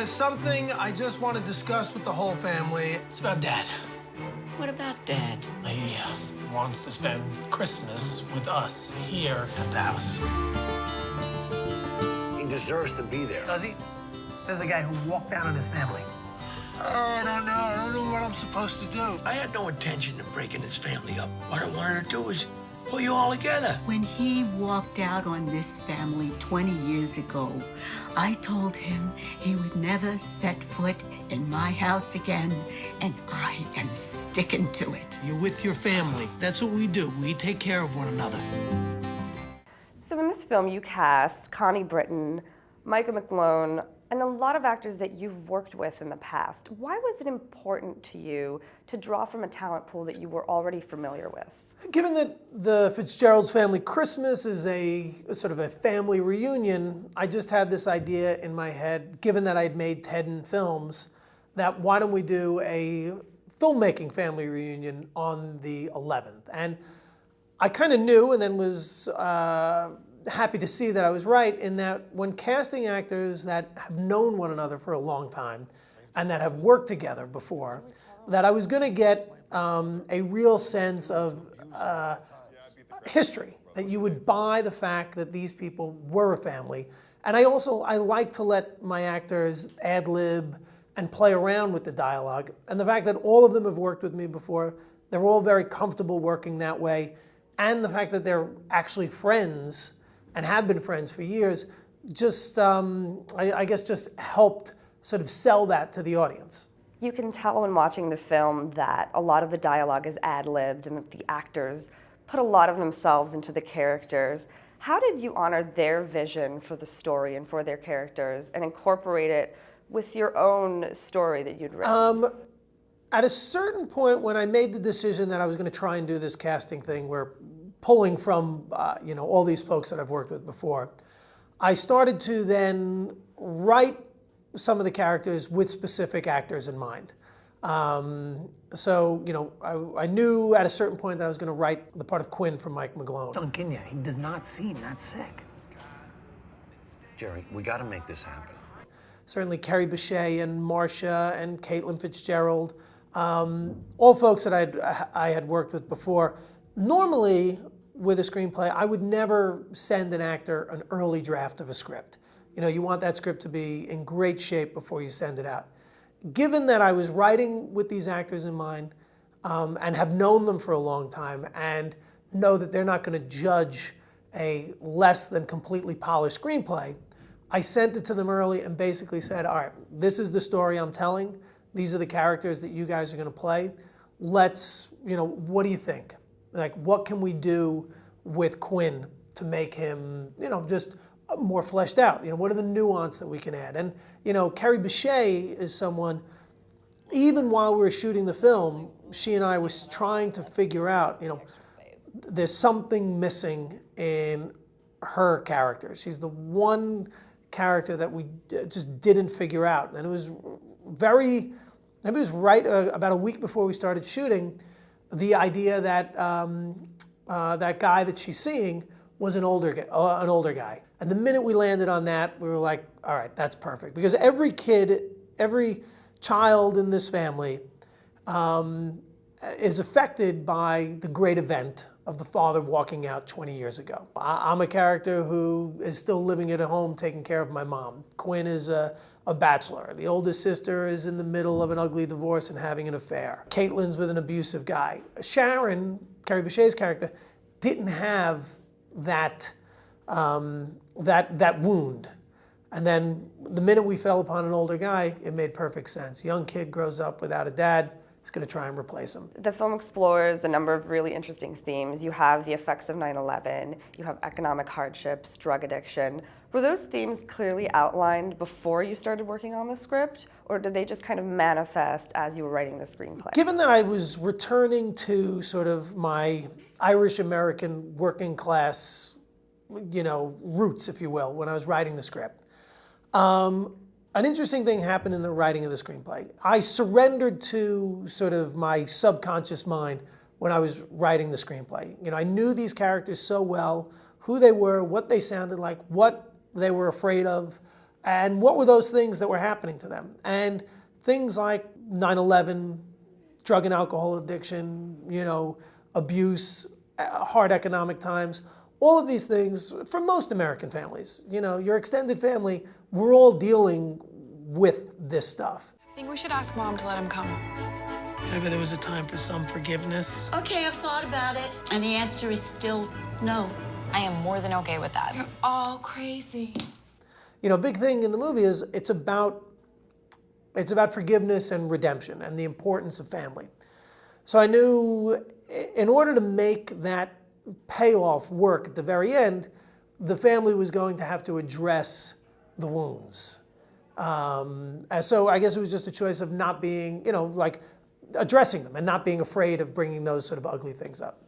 There's something I just want to discuss with the whole family. It's about Dad. What about Dad? He wants to spend Christmas with us here at the house. He deserves to be there. Does he? This is a guy who walked out on his family. I don't know. I don't know what I'm supposed to do. I had no intention of breaking his family up. What I wanted to do is pull you all together. When he walked out on this family 20 years ago, I told him he would never set foot in my house again, and I am sticking to it. You're with your family. That's what we do. We take care of one another. So in this film, you cast Connie Britton, Michael McLone, and a lot of actors that you've worked with in the past. Why was it important to you to draw from a talent pool that you were already familiar with? Given that the Fitzgerald's Family Christmas is a sort of a family reunion, I just had this idea in my head, given that I'd made 10 films, that why don't we do a filmmaking family reunion on the 11th? And I kind of knew and then was happy to see that I was right in that when casting actors that have known one another for a long time and that have worked together before, that I was going to get a real sense of history, that you would buy the fact that these people were a family. And I like to let my actors ad-lib and play around with the dialogue. And the fact that all of them have worked with me before, they're all very comfortable working that way, and the fact that they're actually friends and have been friends for years, just, I guess, just helped sort of sell that to the audience. You can tell when watching the film that a lot of the dialogue is ad-libbed and that the actors put a lot of themselves into the characters. How did you honor their vision for the story and for their characters and incorporate it with your own story that you'd written? At a certain point when I made the decision that I was going to try and do this casting thing where pulling from all these folks that I've worked with before, I started to then write some of the characters with specific actors in mind. I knew at a certain point that I was going to write the part of Quinn from Mike McGlone. Don't kid ya, he does not seem that sick. Jerry, we got to make this happen. Certainly Carrie Bechet and Marcia and Caitlin Fitzgerald, all folks that I had worked with before. Normally, with a screenplay, I would never send an actor an early draft of a script. You want that script to be in great shape before you send it out. Given that I was writing with these actors in mind and have known them for a long time and know that they're not going to judge a less than completely polished screenplay, I sent it to them early and basically said, all right, this is the story I'm telling. These are the characters that you guys are going to play. Let's, what do you think? Like, what can we do with Quinn to make him, just more fleshed out? What are the nuance that we can add? And, Carrie Bechet is someone, even while we were shooting the film, she and I was trying to figure out, there's something missing in her character. She's the one character that we just didn't figure out. And it was right about a week before we started shooting, the idea that that guy that she's seeing was an older guy. And the minute we landed on that, we were like, all right, that's perfect. Because every child in this family is affected by the great event of the father walking out 20 years ago. I'm a character who is still living at home taking care of my mom. Quinn is a bachelor. The oldest sister is in the middle of an ugly divorce and having an affair. Caitlin's with an abusive guy. Sharon, Carrie Bechet's character, didn't have that wound. And then the minute we fell upon an older guy, it made perfect sense. Young kid grows up without a dad, he's going to try and replace him. The film explores a number of really interesting themes. You have the effects of 9/11, you have economic hardships, drug addiction. Were those themes clearly outlined before you started working on the script, or did they just kind of manifest as you were writing the screenplay? Given that I was returning to sort of my Irish-American working class, roots, if you will, when I was writing the script, an interesting thing happened in the writing of the screenplay. I surrendered to sort of my subconscious mind when I was writing the screenplay. I knew these characters so well, who they were, what they sounded like, what they were afraid of, And what were those things that were happening to them? And things like 9/11, drug and alcohol addiction, abuse, hard economic times, all of these things for most American families. Your extended family, we're all dealing with this stuff. I think we should ask Mom to let him come. Maybe there was a time for some forgiveness. Okay, I've thought about it. And the answer is still no. I am more than okay with that. You're all crazy. Big thing in the movie is it's about forgiveness and redemption and the importance of family. So I knew in order to make that payoff work at the very end, the family was going to have to address the wounds. And so I guess it was just a choice of not being, addressing them and not being afraid of bringing those sort of ugly things up.